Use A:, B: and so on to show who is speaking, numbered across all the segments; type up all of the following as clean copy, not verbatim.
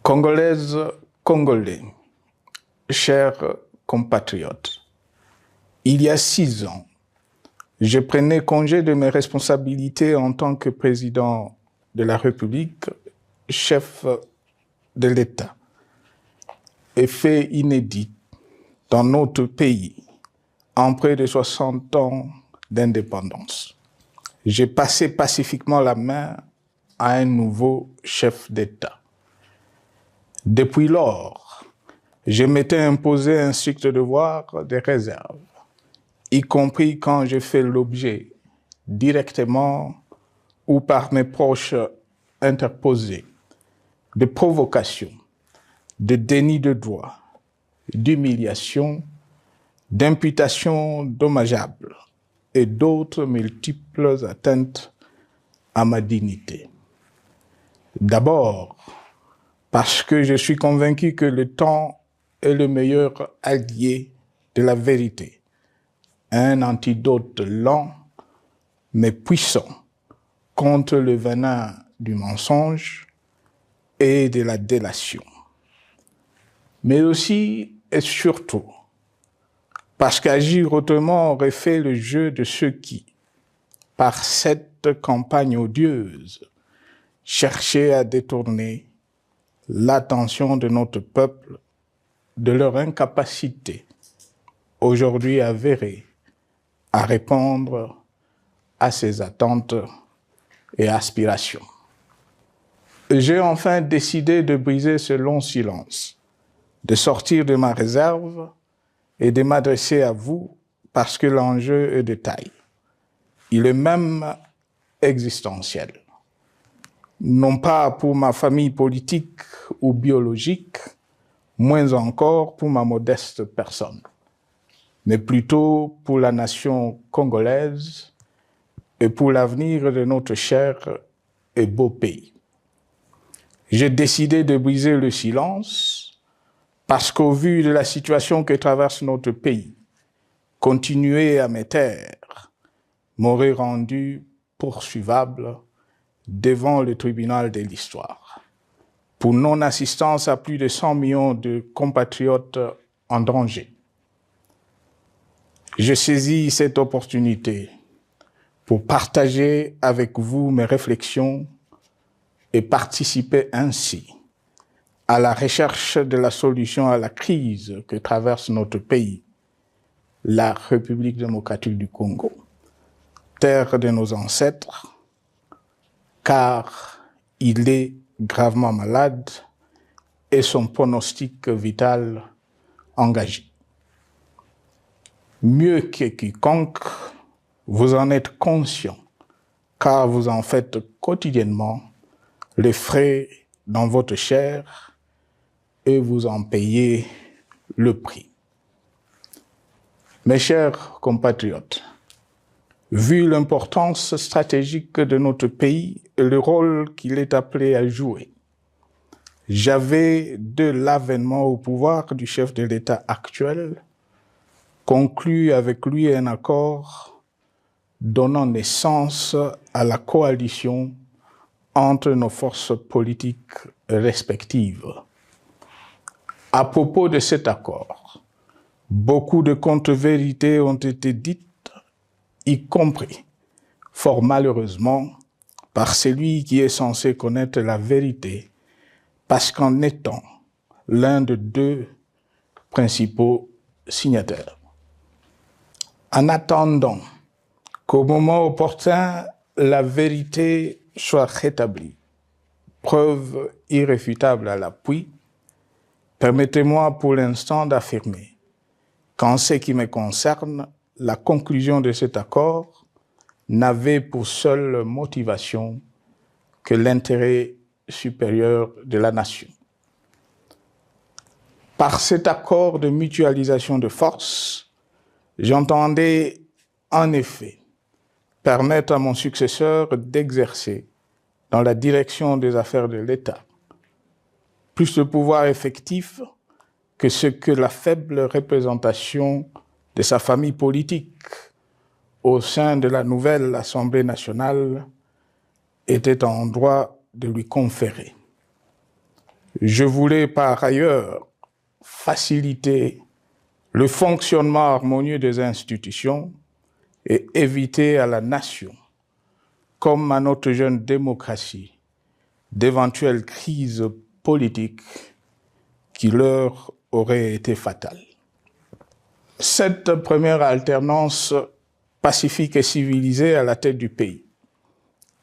A: Congolaises, Congolais, chers compatriotes, il y a 6 ans, je prenais congé de mes responsabilités en tant que président de la République, chef de l'État. Et fait inédit dans notre pays, en près de 60 ans d'indépendance. J'ai passé pacifiquement la main à un nouveau chef d'État. Depuis lors, je m'étais imposé un strict devoir de réserve, y compris quand j'ai fait l'objet, directement ou par mes proches interposés, de provocations, de déni de droit, d'humiliation, d'imputations dommageables et d'autres multiples atteintes à ma dignité. D'abord, parce que je suis convaincu que le temps est le meilleur allié de la vérité, un antidote lent mais puissant contre le venin du mensonge et de la délation. Mais aussi et surtout, parce qu'agir autrement aurait fait le jeu de ceux qui, par cette campagne odieuse, cherchaient à détourner l'attention de notre peuple de leur incapacité, aujourd'hui avérée, à répondre à ses attentes et aspirations. J'ai enfin décidé de briser ce long silence, de sortir de ma réserve et de m'adresser à vous parce que l'enjeu est de taille. Il est même existentiel. Non pas pour ma famille politique ou biologique, moins encore pour ma modeste personne, mais plutôt pour la nation congolaise et pour l'avenir de notre cher et beau pays. J'ai décidé de briser le silence parce qu'au vu de la situation que traverse notre pays, continuer à me taire m'aurait rendu poursuivable devant le tribunal de l'histoire pour non-assistance à plus de 100 millions de compatriotes en danger. Je saisis cette opportunité pour partager avec vous mes réflexions et participer ainsi à la recherche de la solution à la crise que traverse notre pays, la République démocratique du Congo, terre de nos ancêtres, car il est gravement malade et son pronostic vital engagé. Mieux que quiconque, vous en êtes conscient, car vous en faites quotidiennement les frais dans votre chair et vous en payez le prix. Mes chers compatriotes, vu l'importance stratégique de notre pays et le rôle qu'il est appelé à jouer, j'avais, de l'avènement au pouvoir du chef de l'État actuel, conclu avec lui un accord donnant naissance à la coalition entre nos forces politiques respectives. À propos de cet accord, beaucoup de contre-vérités ont été dites, y compris, fort malheureusement, par celui qui est censé connaître la vérité, parce qu'en étant l'un de 2 principaux signataires. En attendant qu'au moment opportun, la vérité soit rétablie, preuve irréfutable à l'appui, permettez-moi pour l'instant d'affirmer qu'en ce qui me concerne, la conclusion de cet accord n'avait pour seule motivation que l'intérêt supérieur de la nation. Par cet accord de mutualisation de forces, j'entendais en effet permettre à mon successeur d'exercer dans la direction des affaires de l'État plus de pouvoir effectif que ce que la faible représentation de sa famille politique au sein de la nouvelle Assemblée nationale était en droit de lui conférer. Je voulais par ailleurs faciliter le fonctionnement harmonieux des institutions et éviter à la nation, comme à notre jeune démocratie, d'éventuelles crises politiques qui leur auraient été fatales. Cette première alternance pacifique et civilisée à la tête du pays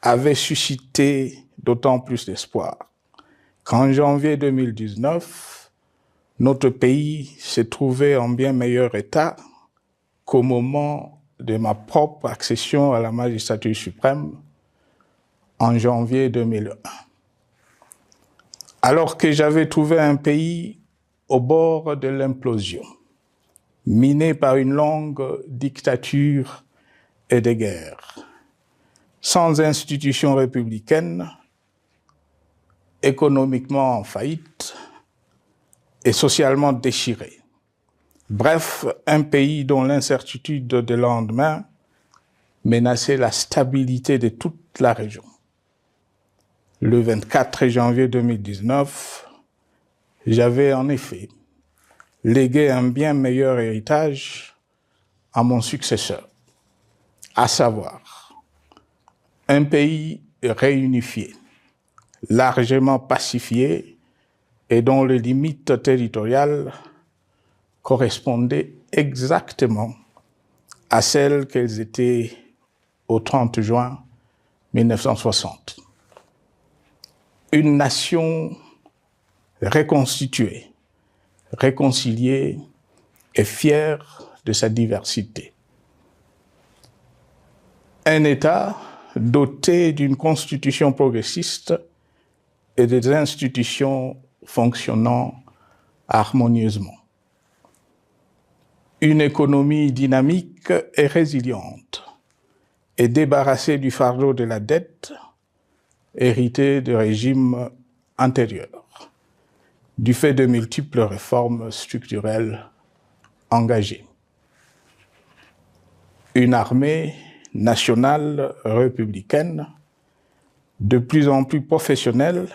A: avait suscité d'autant plus d'espoir qu'en janvier 2019, notre pays s'est trouvé en bien meilleur état qu'au moment de ma propre accession à la magistrature suprême en janvier 2001. Alors que j'avais trouvé un pays au bord de l'implosion, miné par une longue dictature et des guerres, sans institutions républicaines, économiquement en faillite et socialement déchiré. Bref, un pays dont l'incertitude de lendemain menaçait la stabilité de toute la région. Le 24 janvier 2019, j'avais en effet légué un bien meilleur héritage à mon successeur, à savoir un pays réunifié, largement pacifié et dont les limites territoriales correspondaient exactement à celles qu'elles étaient au 30 juin 1960. Une nation reconstituée, réconciliée et fière de sa diversité. Un État doté d'une constitution progressiste et des institutions fonctionnant harmonieusement. Une économie dynamique et résiliente et débarrassée du fardeau de la dette hérité de régimes antérieurs, du fait de multiples réformes structurelles engagées. Une armée nationale républicaine de plus en plus professionnelle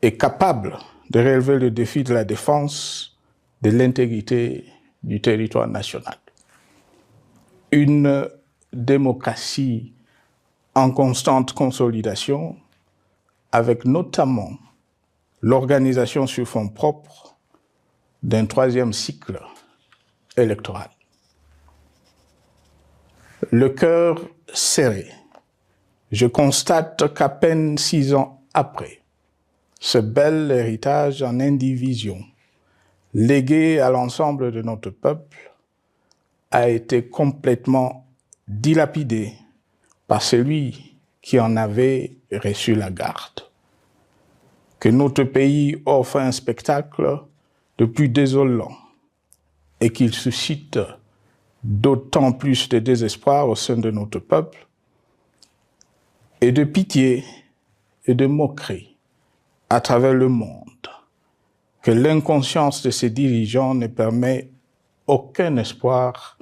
A: et capable de relever le défi de la défense de l'intégrité du territoire national. Une démocratie en constante consolidation, avec notamment l'organisation sur fonds propres d'un troisième cycle électoral. Le cœur serré, je constate qu'à peine 6 ans après, ce bel héritage en indivision, légué à l'ensemble de notre peuple, a été complètement dilapidé par celui qui en avait reçu la garde. Que notre pays offre un spectacle de plus désolant et qu'il suscite d'autant plus de désespoir au sein de notre peuple et de pitié et de moquerie à travers le monde, que l'inconscience de ses dirigeants ne permet aucun espoir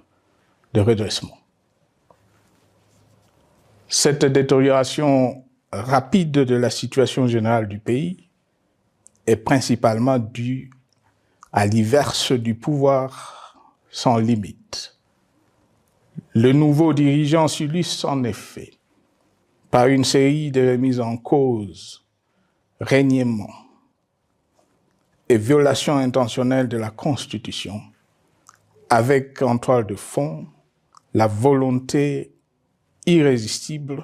A: de redressement. Cette détérioration rapide de la situation générale du pays est principalement due à l'iverse du pouvoir sans limite. Le nouveau dirigeant s'illustre en effet par une série de remises en cause, reniements et violations intentionnelles de la Constitution, avec en toile de fond la volonté irrésistible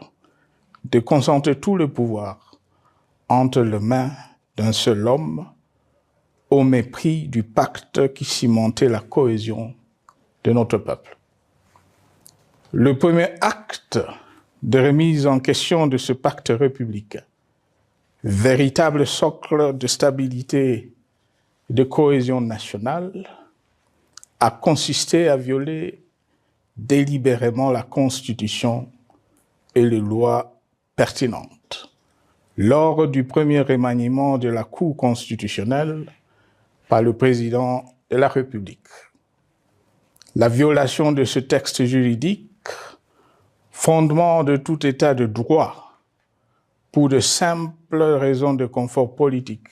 A: de concentrer tout le pouvoir entre les mains d'un seul homme au mépris du pacte qui cimentait la cohésion de notre peuple. Le premier acte de remise en question de ce pacte républicain, véritable socle de stabilité et de cohésion nationale, a consisté à violer délibérément la Constitution et les lois pertinentes lors du premier remaniement de la Cour constitutionnelle par le président de la République. La violation de ce texte juridique, fondement de tout état de droit, pour de simples raisons de confort politique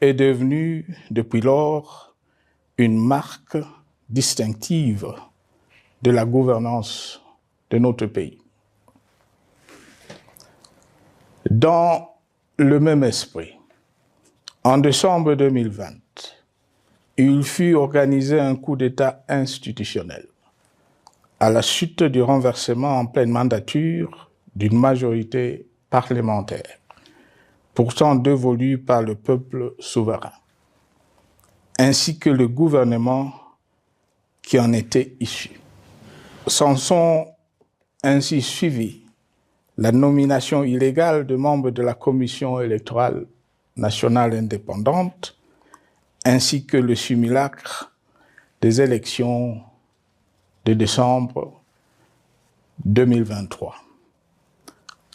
A: est devenu, depuis lors, une marque distinctive de la gouvernance de notre pays. Dans le même esprit, en décembre 2020, il fut organisé un coup d'État institutionnel à la suite du renversement en pleine mandature d'une majorité parlementaire, pourtant dévolue par le peuple souverain, ainsi que le gouvernement qui en était issu. S'en sont ainsi suivis la nomination illégale de membres de la Commission électorale nationale indépendante, ainsi que le simulacre des élections de décembre 2023,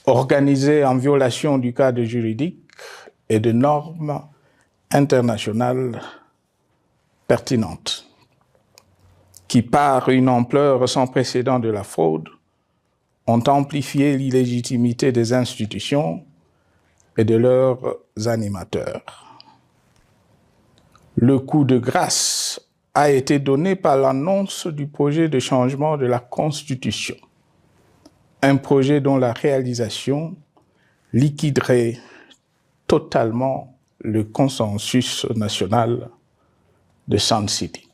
A: organisé en violation du cadre juridique et de normes internationales pertinentes, qui, par une ampleur sans précédent de la fraude, ont amplifié l'illégitimité des institutions et de leurs animateurs. Le coup de grâce a été donné par l'annonce du projet de changement de la Constitution, un projet dont la réalisation liquiderait totalement le consensus national de Sun City.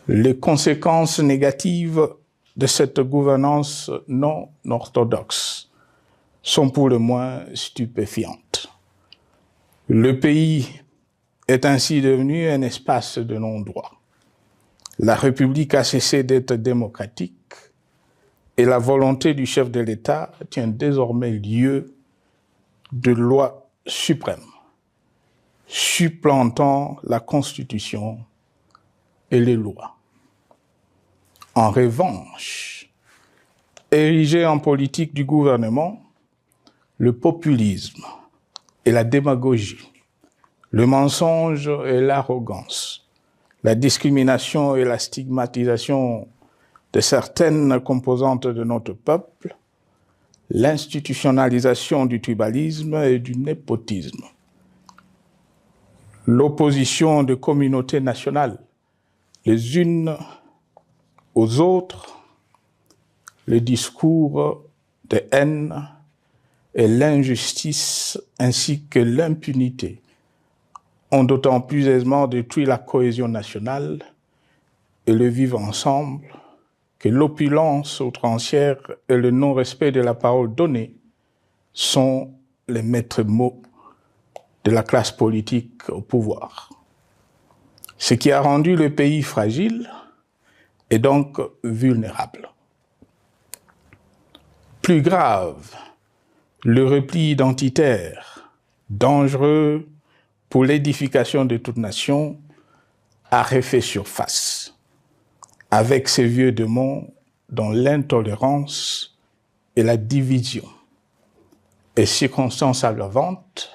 A: Les conséquences négatives de cette gouvernance non orthodoxe sont pour le moins stupéfiantes. Le pays est ainsi devenu un espace de non-droit. La République a cessé d'être démocratique et la volonté du chef de l'État tient désormais lieu de loi suprême, supplantant la Constitution et les lois. En revanche, érigé en politique du gouvernement, le populisme et la démagogie, le mensonge et l'arrogance, la discrimination et la stigmatisation de certaines composantes de notre peuple, l'institutionnalisation du tribalisme et du népotisme, l'opposition de communautés nationales les unes aux autres, le discours de haine et l'injustice ainsi que l'impunité ont d'autant plus aisément détruit la cohésion nationale et le vivre ensemble que l'opulence outrancière et le non-respect de la parole donnée sont les maîtres mots de la classe politique au pouvoir. Ce qui a rendu le pays fragile et donc vulnérable. Plus grave, le repli identitaire, dangereux pour l'édification de toute nation, a refait surface, avec ses vieux démons dont l'intolérance et la division est circonstance aggravante.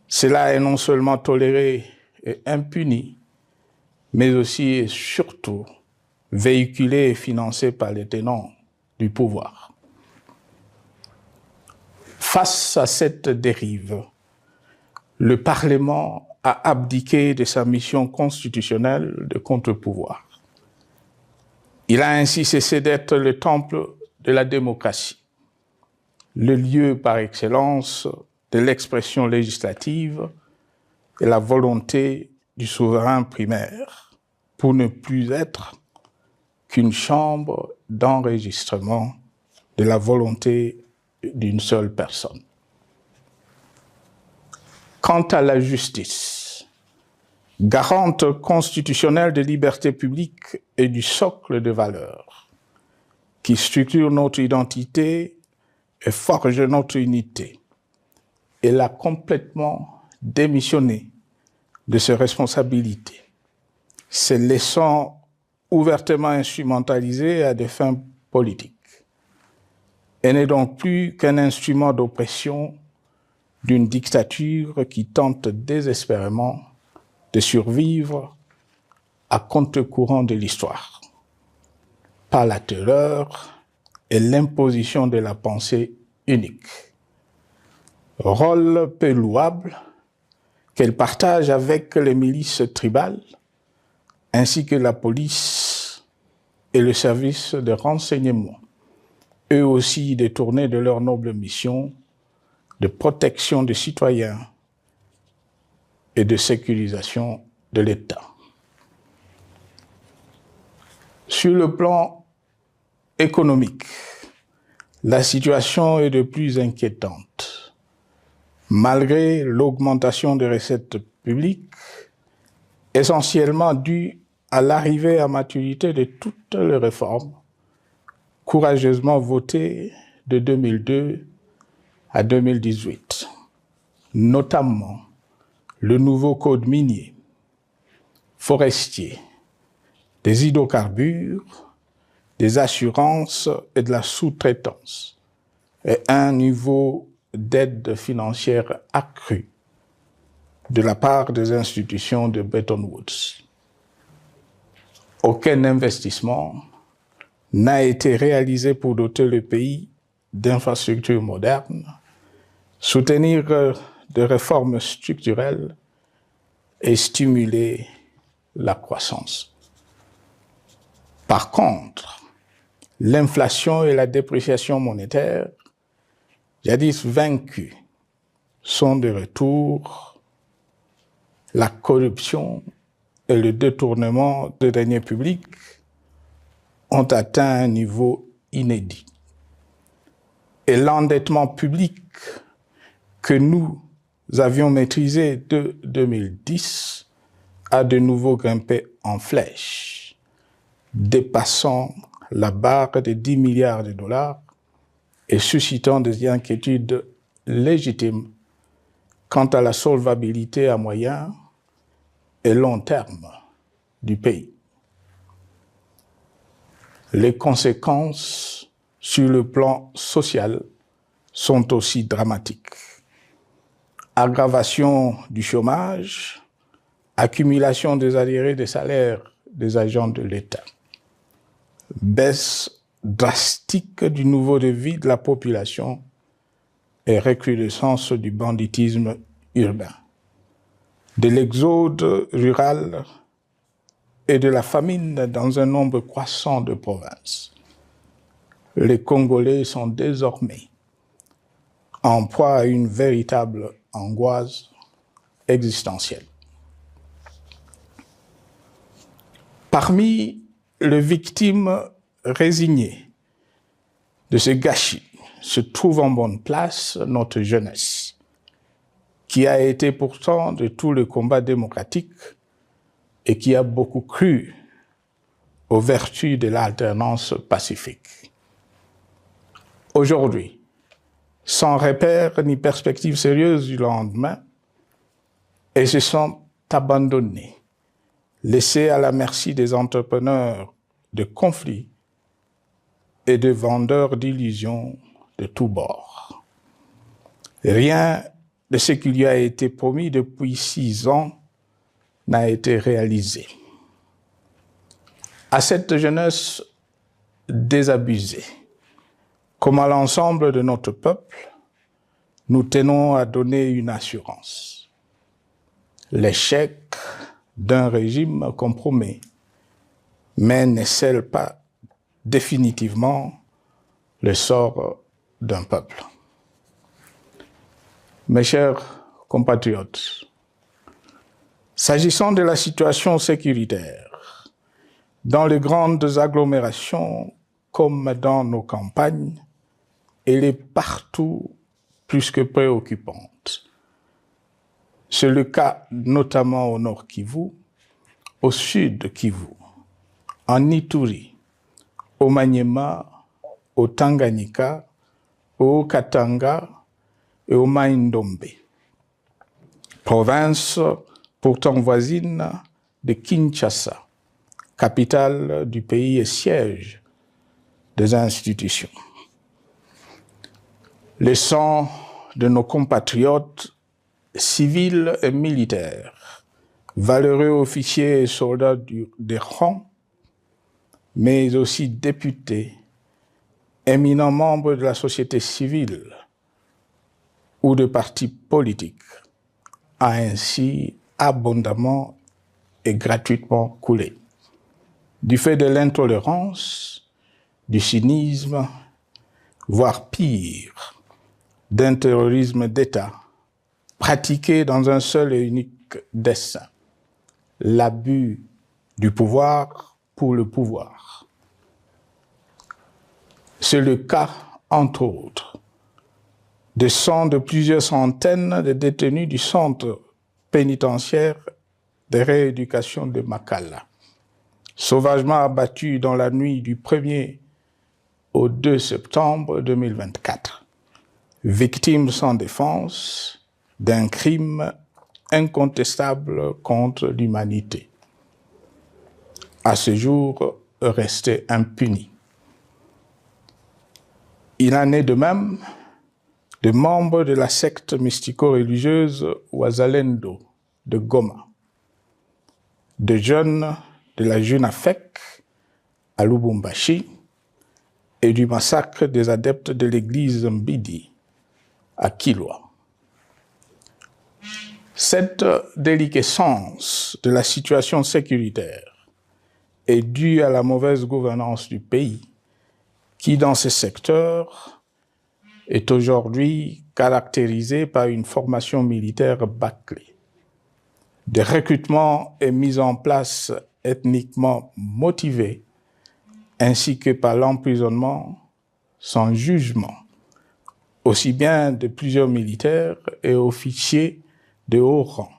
A: Cela est non seulement toléré et impuni, mais aussi et surtout véhiculé et financé par les tenants du pouvoir. Face à cette dérive, le Parlement a abdiqué de sa mission constitutionnelle de contre-pouvoir. Il a ainsi cessé d'être le temple de la démocratie, le lieu par excellence de l'expression législative et la volonté du souverain primaire, pour ne plus être qu'une chambre d'enregistrement de la volonté d'une seule personne. Quant à la justice, garante constitutionnelle des libertés publiques et du socle de valeurs, qui structure notre identité et forge notre unité, elle a complètement démissionné de ses responsabilités, se laissant ouvertement instrumentalisée à des fins politiques. Elle n'est donc plus qu'un instrument d'oppression d'une dictature qui tente désespérément de survivre à contre-courant de l'histoire, par la terreur et l'imposition de la pensée unique. Rôle peu louable, qu'elle partage avec les milices tribales, ainsi que la police et le service de renseignement, eux aussi détournés de leur noble mission de protection des citoyens et de sécurisation de l'État. Sur le plan économique, la situation est de plus inquiétante. Malgré l'augmentation des recettes publiques, essentiellement due à l'arrivée à maturité de toutes les réformes courageusement votées de 2002 à 2018, notamment le nouveau code minier, forestier, des hydrocarbures, des assurances et de la sous-traitance, et un niveau d'aide financière accrue de la part des institutions de Bretton Woods. Aucun investissement n'a été réalisé pour doter le pays d'infrastructures modernes, soutenir des réformes structurelles et stimuler la croissance. Par contre, l'inflation et la dépréciation monétaire, jadis vaincues, sont de retour. La corruption et le détournement de deniers publics ont atteint un niveau inédit. Et l'endettement public que nous avions maîtrisé de 2010 a de nouveau grimpé en flèche, dépassant la barre de 10 milliards de dollars et suscitant des inquiétudes légitimes quant à la solvabilité à moyen et long terme du pays. Les conséquences sur le plan social sont aussi dramatiques. Aggravation du chômage, accumulation des arriérés des salaires des agents de l'État, baisse drastique du niveau de vie de la population et recrudescence du banditisme urbain, de l'exode rural et de la famine dans un nombre croissant de provinces. Les Congolais sont désormais en proie à une véritable angoisse existentielle. Parmi les victimes résignées de ce gâchis se trouve en bonne place notre jeunesse, qui a été pourtant de tout le combat démocratique et qui a beaucoup cru aux vertus de l'alternance pacifique. Aujourd'hui, sans repère ni perspective sérieuse du lendemain, et se sont abandonnés, laissés à la merci des entrepreneurs de conflits et de vendeurs d'illusions de tous bords. Rien de ce qui lui a été promis depuis 6 ans n'a été réalisé. À cette jeunesse désabusée, comme à l'ensemble de notre peuple, nous tenons à donner une assurance. L'échec d'un régime compromet, mais ne scelle pas définitivement le sort d'un peuple. Mes chers compatriotes, s'agissant de la situation sécuritaire, dans les grandes agglomérations comme dans nos campagnes, elle est partout plus que préoccupante. C'est le cas notamment au nord Kivu, au sud Kivu, en Ituri, au Maniema, au Tanganyika, au Katanga et au Mai-Ndombe, province pourtant voisine de Kinshasa, capitale du pays et siège des institutions. Le sang de nos compatriotes civils et militaires, valeureux officiers et soldats des rangs, mais aussi députés, éminents membres de la société civile ou de partis politiques, a ainsi abondamment et gratuitement coulé. Du fait de l'intolérance, du cynisme, voire pire, d'un terrorisme d'État pratiqué dans un seul et unique dessein, l'abus du pouvoir pour le pouvoir. C'est le cas, entre autres, de plusieurs centaines de détenus du centre pénitentiaire de rééducation de Makala, sauvagement abattus dans la nuit du 1er au 2 septembre 2024, victimes sans défense d'un crime incontestable contre l'humanité, à ce jour restés impunis. Il en est de même de membres de la secte mystico-religieuse Wazalendo de Goma, de jeunes de la Junafek à Lubumbashi et du massacre des adeptes de l'église Mbidi à Kilwa. Cette déliquescence de la situation sécuritaire est due à la mauvaise gouvernance du pays qui, dans ce secteur, est aujourd'hui caractérisé par une formation militaire bâclée, des recrutements et mises en place ethniquement motivés, ainsi que par l'emprisonnement sans jugement, aussi bien de plusieurs militaires et officiers de haut rang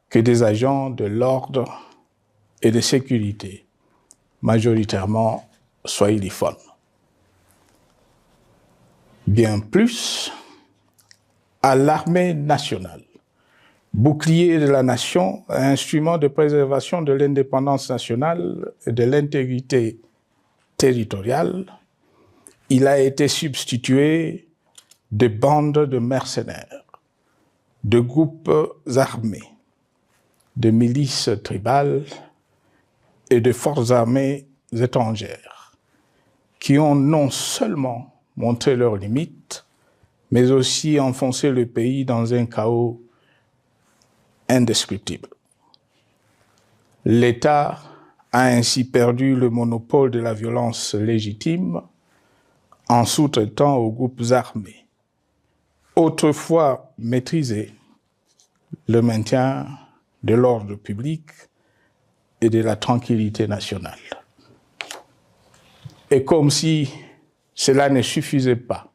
A: que des agents de l'ordre et de sécurité, majoritairement swahiliphones. Bien plus, à l'armée nationale, bouclier de la nation, instrument de préservation de l'indépendance nationale et de l'intégrité territoriale, il a été substitué de bandes de mercenaires, de groupes armés, de milices tribales et de forces armées étrangères qui ont non seulement montré leurs limites, mais aussi enfoncé le pays dans un chaos indescriptible. L'État a ainsi perdu le monopole de la violence légitime en sous-traitant aux groupes armés, autrefois maîtrisés, le maintien de l'ordre public et de la tranquillité nationale. Et comme si cela ne suffisait pas,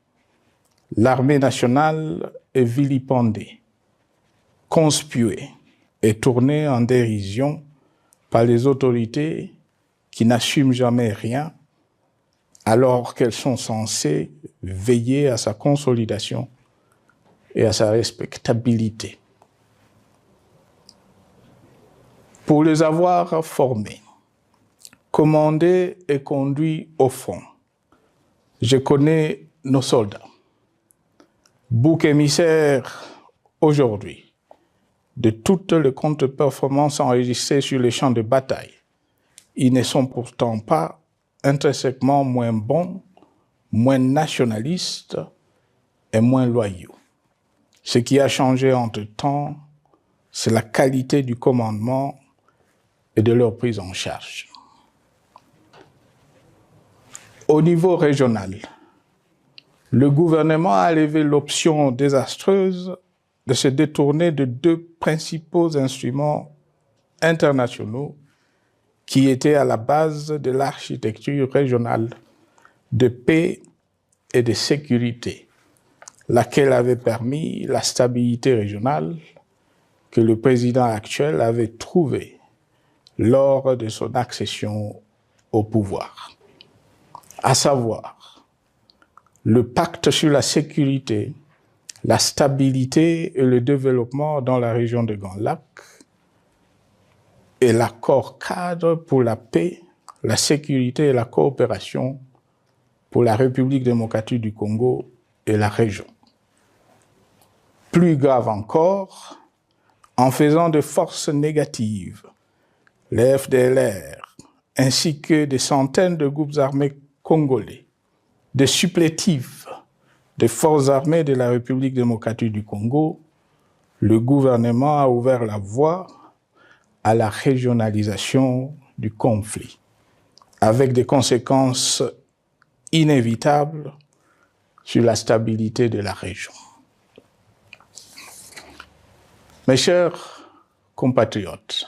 A: l'armée nationale est vilipendée, conspuée et tournée en dérision par les autorités qui n'assument jamais rien alors qu'elles sont censées veiller à sa consolidation et à sa respectabilité. Pour les avoir formés, commandés et conduits au front, je connais nos soldats, boucs émissaires aujourd'hui de toutes les contre-performances enregistrées sur les champs de bataille. Ils ne sont pourtant pas intrinsèquement moins bons, moins nationalistes et moins loyaux. Ce qui a changé entre-temps, c'est la qualité du commandement et de leur prise en charge. Au niveau régional, le gouvernement a levé l'option désastreuse de se détourner de deux principaux instruments internationaux qui étaient à la base de l'architecture régionale de paix et de sécurité, laquelle avait permis la stabilité régionale que le président actuel avait trouvée lors de son accession au pouvoir, à savoir le pacte sur la sécurité, la stabilité et le développement dans la région de Grand Lac et l'accord cadre pour la paix, la sécurité et la coopération pour la République démocratique du Congo et la région. Plus grave encore, en faisant de forces négatives, les FDLR, ainsi que des centaines de groupes armés congolais, des supplétifs des forces armées de la République démocratique du Congo, le gouvernement a ouvert la voie à la régionalisation du conflit, avec des conséquences inévitables sur la stabilité de la région. Mes chers compatriotes,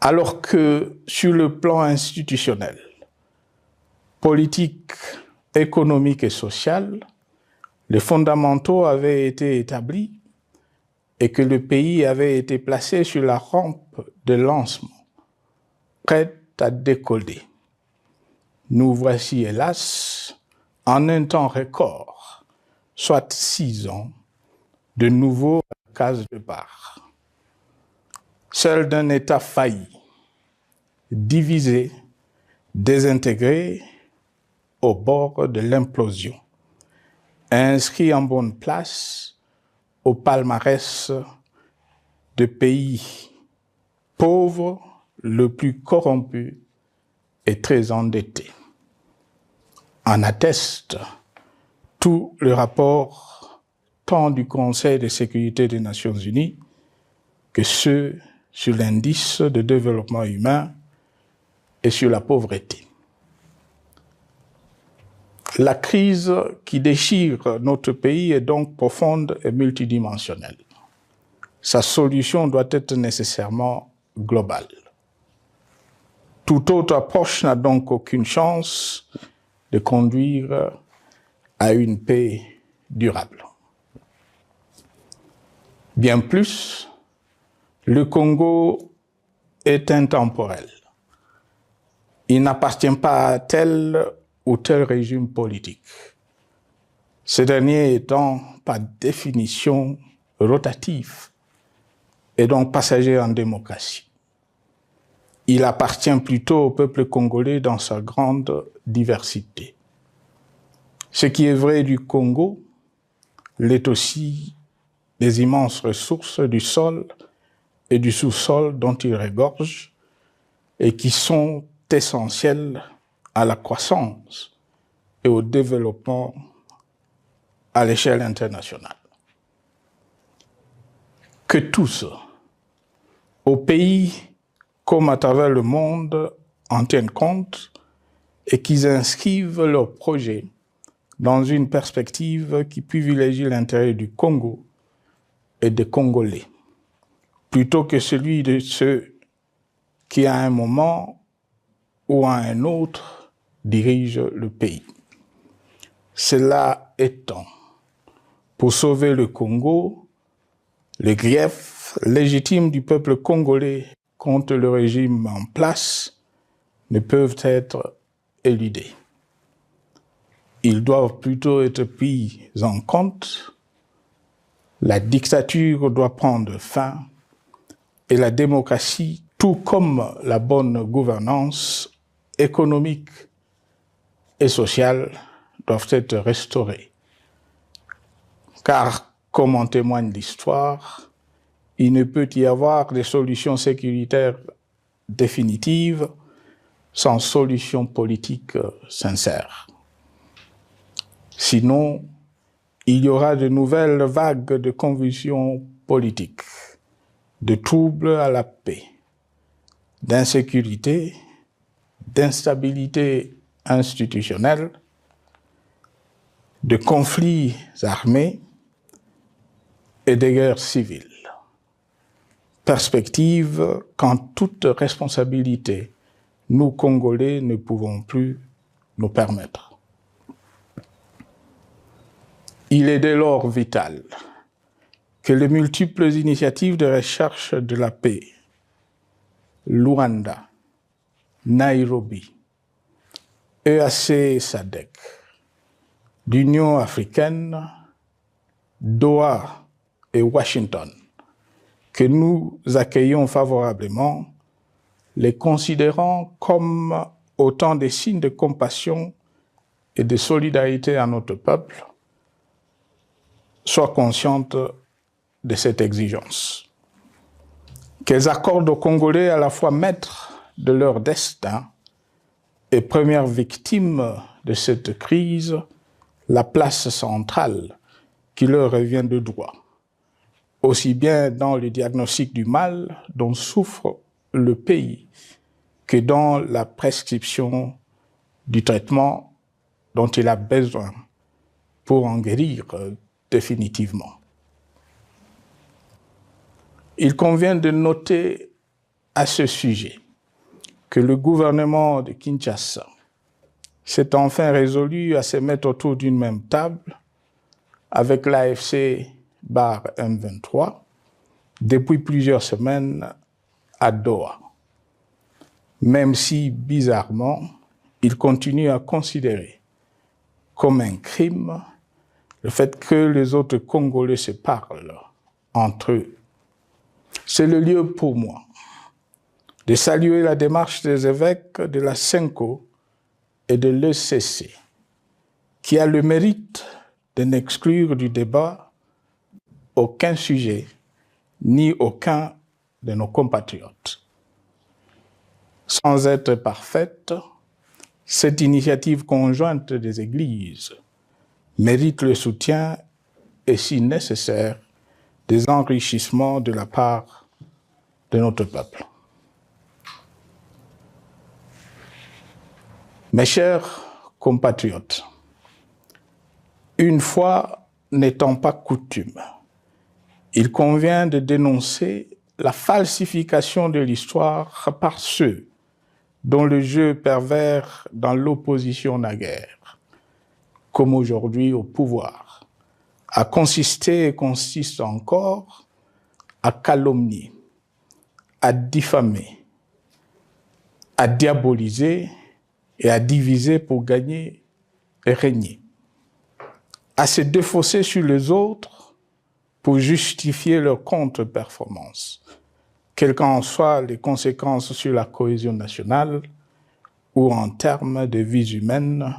A: alors que sur le plan institutionnel, politique, économique et social, les fondamentaux avaient été établis et que le pays avait été placé sur la rampe de lancement, prêt à décoller. Nous voici, hélas, en un temps record, soit 6 ans, de nouveau à la case départ. Seul d'un État failli, divisé, désintégré, au bord de l'implosion, inscrit en bonne place au palmarès de pays pauvres, le plus corrompu et très endetté. En atteste tout le rapport tant du Conseil de sécurité des Nations Unies que ceux sur l'indice de développement humain et sur la pauvreté. La crise qui déchire notre pays est donc profonde et multidimensionnelle. Sa solution doit être nécessairement globale. Toute autre approche n'a donc aucune chance de conduire à une paix durable. Bien plus, le Congo est intemporel. Il n'appartient pas à tel ou tel régime politique, ce dernier étant par définition rotatif et donc passager en démocratie. Il appartient plutôt au peuple congolais dans sa grande diversité. Ce qui est vrai du Congo l'est aussi des immenses ressources du sol et du sous-sol dont il regorge et qui sont essentielles à la croissance et au développement à l'échelle internationale. Que tous, au pays comme à travers le monde, en tiennent compte et qu'ils inscrivent leurs projets dans une perspective qui privilégie l'intérêt du Congo et des Congolais, plutôt que celui de ceux qui, à un moment ou à un autre, dirige le pays. Cela étant, pour sauver le Congo, les griefs légitimes du peuple congolais contre le régime en place ne peuvent être éludés. Ils doivent plutôt être pris en compte. La dictature doit prendre fin et la démocratie, tout comme la bonne gouvernance économique et sociales doivent être restaurées. Car, comme en témoigne l'histoire, il ne peut y avoir de solutions sécuritaires définitives sans solution politique sincère. Sinon, il y aura de nouvelles vagues de convulsions politiques, de troubles à la paix, d'insécurité, d'instabilité institutionnelle, de conflits armés et de guerres civiles. Perspective qu'en toute responsabilité, nous, Congolais, ne pouvons plus nous permettre. Il est dès lors vital que les multiples initiatives de recherche de la paix, Luanda, Nairobi, EAC SADC, l'Union africaine, Doha et Washington, que nous accueillons favorablement, les considérant comme autant de signes de compassion et de solidarité à notre peuple, soient conscientes de cette exigence. Qu'elles accordent aux Congolais à la fois maîtres de leur destin et premières victimes de cette crise la place centrale qui leur revient de droit, aussi bien dans le diagnostic du mal dont souffre le pays que dans la prescription du traitement dont il a besoin pour en guérir définitivement. Il convient de noter à ce sujet que le gouvernement de Kinshasa s'est enfin résolu à se mettre autour d'une même table avec l'AFC/M23 depuis plusieurs semaines à Doha, même si, bizarrement, il continue à considérer comme un crime le fait que les autres Congolais se parlent entre eux. C'est le lieu pour moi de saluer la démarche des évêques de la CENCO et de l'ECC, qui a le mérite de n'exclure du débat aucun sujet ni aucun de nos compatriotes. Sans être parfaite, cette initiative conjointe des Églises mérite le soutien et, si nécessaire, des enrichissements de la part de notre peuple. Mes chers compatriotes, une fois n'étant pas coutume, il convient de dénoncer la falsification de l'histoire par ceux dont le jeu pervers dans l'opposition naguère, comme aujourd'hui au pouvoir, a consisté et consiste encore à calomnier, à diffamer, à diaboliser et à diviser pour gagner et régner, à se défausser sur les autres pour justifier leur contre-performance, quelles qu'en soient les conséquences sur la cohésion nationale ou en termes de vies humaines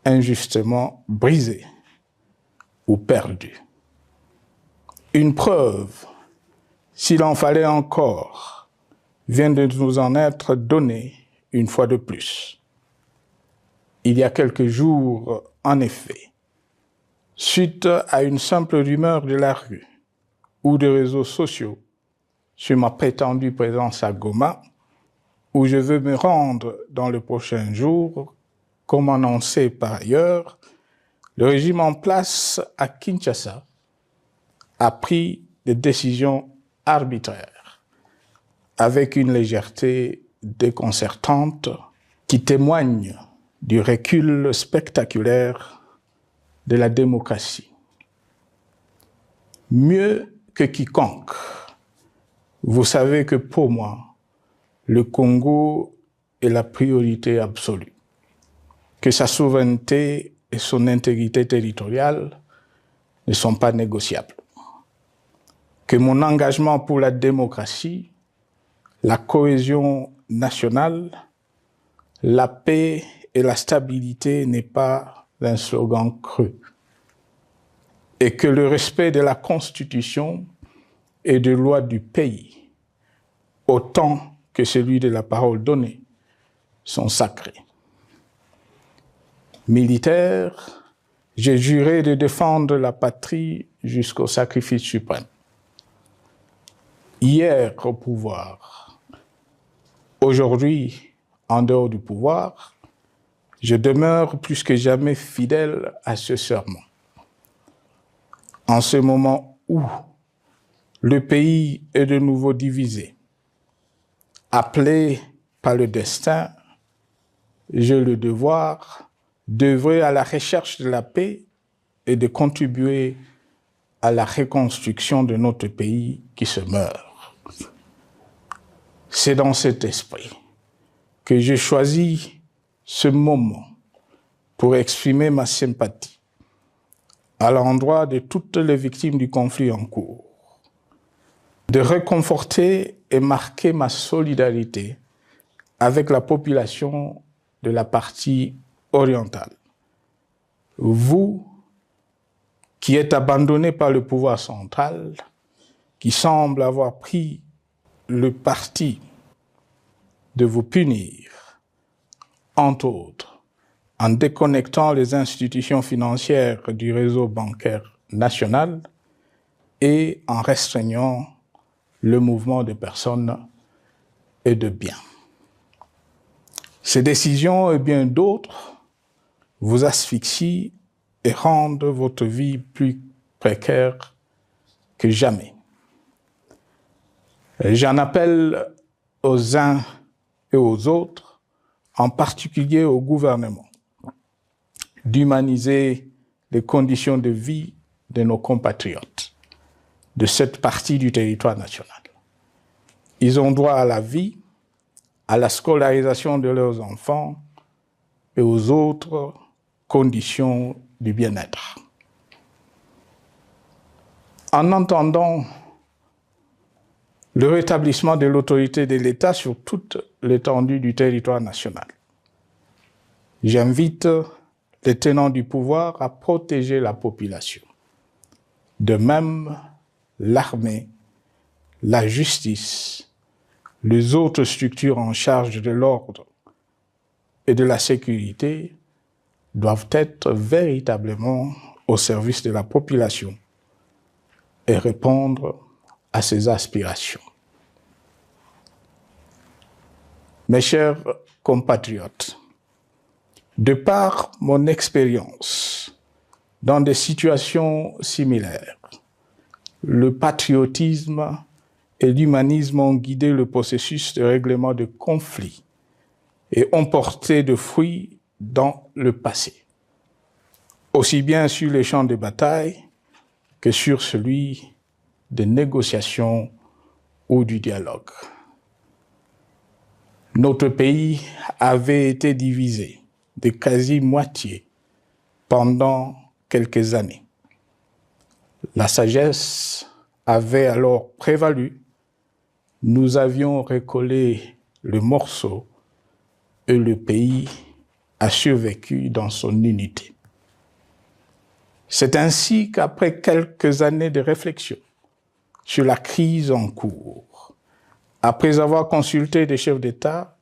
A: injustement brisées ou perdues. Une preuve, s'il en fallait encore, vient de nous en être donnée une fois de plus. Il y a quelques jours, en effet, suite à une simple rumeur de la rue ou des réseaux sociaux sur ma prétendue présence à Goma, où je veux me rendre dans les prochains jours, comme annoncé par ailleurs, le régime en place à Kinshasa a pris des décisions arbitraires, avec une légèreté déconcertante qui témoigne du recul spectaculaire de la démocratie. Mieux que quiconque, vous savez que pour moi, le Congo est la priorité absolue, que sa souveraineté et son intégrité territoriale ne sont pas négociables, que mon engagement pour la démocratie, la cohésion nationale, la paix et la stabilité n'est pas un slogan creux, et que le respect de la Constitution et des lois du pays, autant que celui de la parole donnée, sont sacrés. Militaire, j'ai juré de défendre la patrie jusqu'au sacrifice suprême. Hier au pouvoir, aujourd'hui en dehors du pouvoir, je demeure plus que jamais fidèle à ce serment. En ce moment où le pays est de nouveau divisé, appelé par le destin, j'ai le devoir d'œuvrer à la recherche de la paix et de contribuer à la reconstruction de notre pays qui se meurt. C'est dans cet esprit que j'ai choisi ce moment pour exprimer ma sympathie à l'endroit de toutes les victimes du conflit en cours, de réconforter et marquer ma solidarité avec la population de la partie orientale. Vous, qui êtes abandonnés par le pouvoir central, qui semble avoir pris le parti de vous punir, entre autres, en déconnectant les institutions financières du réseau bancaire national, et en restreignant le mouvement de personnes et de biens. Ces décisions et bien d'autres vous asphyxient et rendent votre vie plus précaire que jamais. J'en appelle aux uns et aux autres, en particulier au gouvernement, d'humaniser les conditions de vie de nos compatriotes de cette partie du territoire national. Ils ont droit à la vie, à la scolarisation de leurs enfants et aux autres conditions du bien-être. En entendant le rétablissement de l'autorité de l'État sur toute l'étendue du territoire national, j'invite les tenants du pouvoir à protéger la population. De même, l'armée, la justice, les autres structures en charge de l'ordre et de la sécurité doivent être véritablement au service de la population et répondre à ses aspirations. Mes chers compatriotes, de par mon expérience dans des situations similaires, le patriotisme et l'humanisme ont guidé le processus de règlement de conflits et ont porté de fruits dans le passé, aussi bien sur les champs de bataille que sur celui des négociations ou du dialogue. Notre pays avait été divisé de quasi-moitié pendant quelques années. La sagesse avait alors prévalu. Nous avions recollé le morceau et le pays a survécu dans son unité. C'est ainsi qu'après quelques années de réflexion sur la crise en cours, après avoir consulté des chefs d'État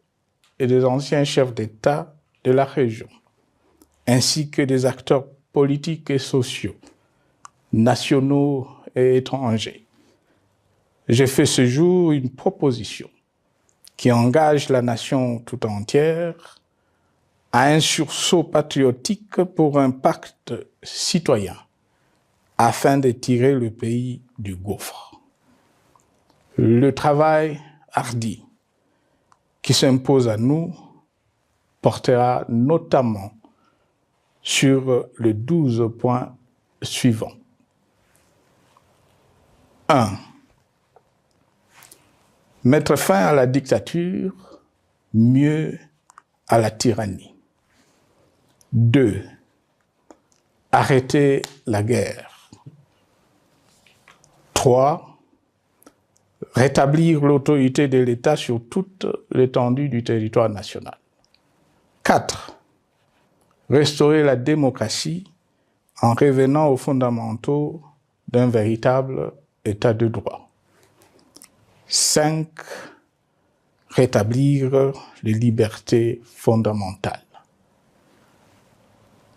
A: et des anciens chefs d'État de la région, ainsi que des acteurs politiques et sociaux, nationaux et étrangers, j'ai fait ce jour une proposition qui engage la nation tout entière à un sursaut patriotique pour un pacte citoyen afin de tirer le pays du gouffre. Le travail hardi qui s'impose à nous portera notamment sur les 12 points suivants. 1. Mettre fin à la dictature, mieux à la tyrannie. 2. Arrêter la guerre. 3. Rétablir l'autorité de l'État sur toute l'étendue du territoire national. 4. Restaurer la démocratie en revenant aux fondamentaux d'un véritable État de droit. 5. Rétablir les libertés fondamentales.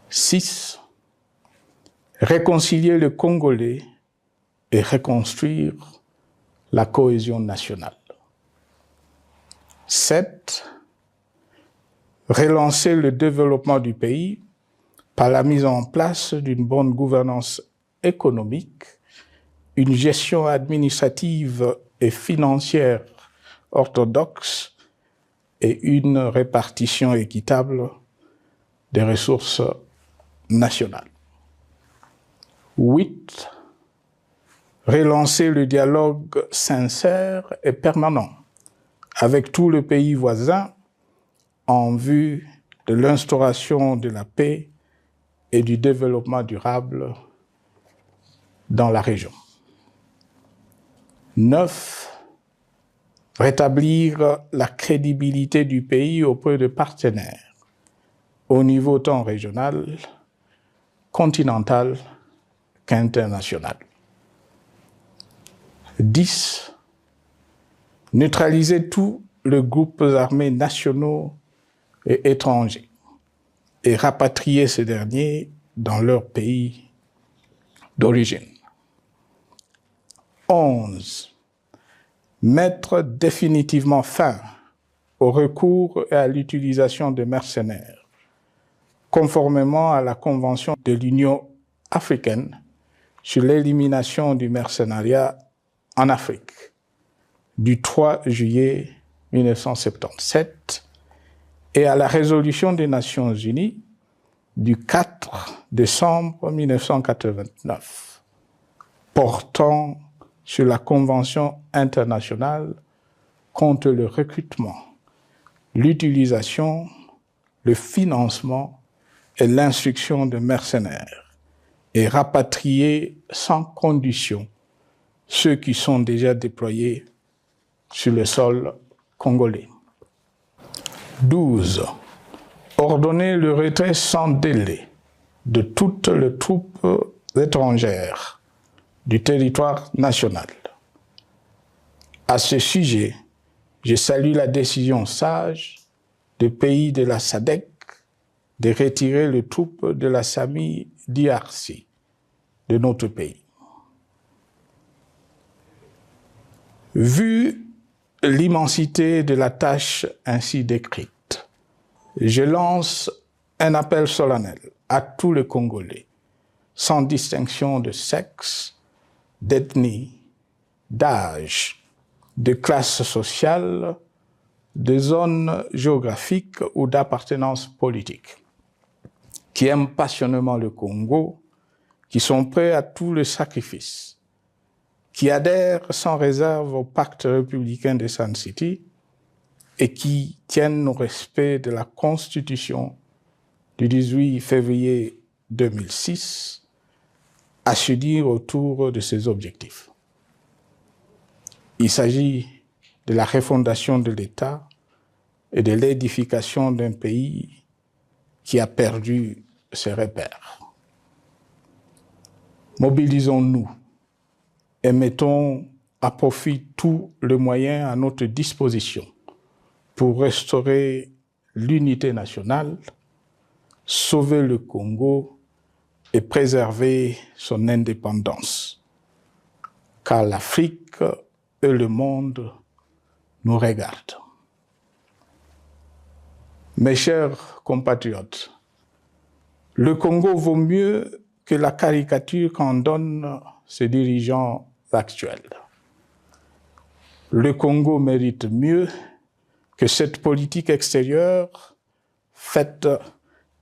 A: 6. Réconcilier le Congolais et reconstruire la cohésion nationale. 7. Relancer le développement du pays par la mise en place d'une bonne gouvernance économique, une gestion administrative et financière orthodoxe et une répartition équitable des ressources nationales. 8. Relancer le dialogue sincère et permanent avec tous les pays voisins en vue de l'instauration de la paix et du développement durable dans la région. 9. Rétablir la crédibilité du pays auprès de partenaires au niveau tant régional, continental qu'international. 10. Neutraliser tous les groupes armés nationaux et étrangers et rapatrier ces derniers dans leur pays d'origine. 11. Mettre définitivement fin au recours et à l'utilisation de mercenaires, conformément à la Convention de l'Union africaine sur l'élimination du mercenariat en Afrique du 3 juillet 1977 et à la résolution des Nations Unies du 4 décembre 1989 portant sur la Convention internationale contre le recrutement, l'utilisation, le financement et l'instruction de mercenaires et rapatrier sans condition ceux qui sont déjà déployés sur le sol congolais. 12. Ordonner le retrait sans délai de toutes les troupes étrangères du territoire national. À ce sujet, je salue la décision sage des pays de la SADC de retirer les troupes de la SAMI DRC de notre pays. Vu l'immensité de la tâche ainsi décrite, je lance un appel solennel à tous les Congolais, sans distinction de sexe, d'ethnie, d'âge, de classe sociale, de zone géographique ou d'appartenance politique, qui aiment passionnément le Congo, qui sont prêts à tous les sacrifices, qui adhèrent sans réserve au pacte républicain de Sun City et qui tiennent au respect de la Constitution du 18 février 2006 à s'unir autour de ces objectifs. Il s'agit de la refondation de l'État et de l'édification d'un pays qui a perdu ses repères. Mobilisons-nous et mettons à profit tous les moyens à notre disposition pour restaurer l'unité nationale, sauver le Congo et préserver son indépendance. Car l'Afrique et le monde nous regardent. Mes chers compatriotes, le Congo vaut mieux que la caricature qu'en donnent ses dirigeants actuels. Le Congo mérite mieux que cette politique extérieure faite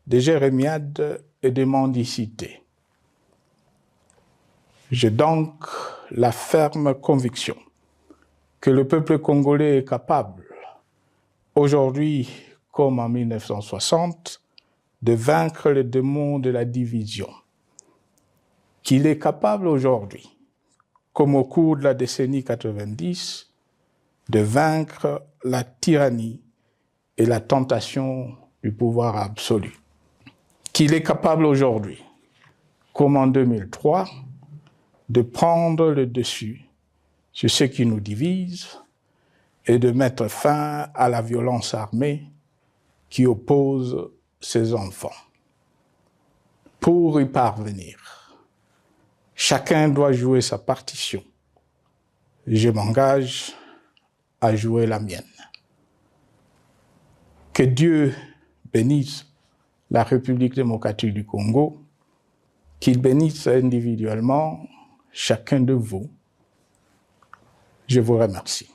A: de jérémiades et de mendicité. J'ai donc la ferme conviction que le peuple congolais est capable, aujourd'hui comme en 1960, de vaincre le démon de la division, qu'il est capable aujourd'hui, comme au cours de la décennie 90, de vaincre la tyrannie et la tentation du pouvoir absolu. Qu'il est capable aujourd'hui, comme en 2003, de prendre le dessus sur ce qui nous divise et de mettre fin à la violence armée qui oppose ses enfants. Pour y parvenir, chacun doit jouer sa partition. Je m'engage à jouer la mienne. Que Dieu bénisse la République démocratique du Congo, qu'il bénisse individuellement chacun de vous. Je vous remercie.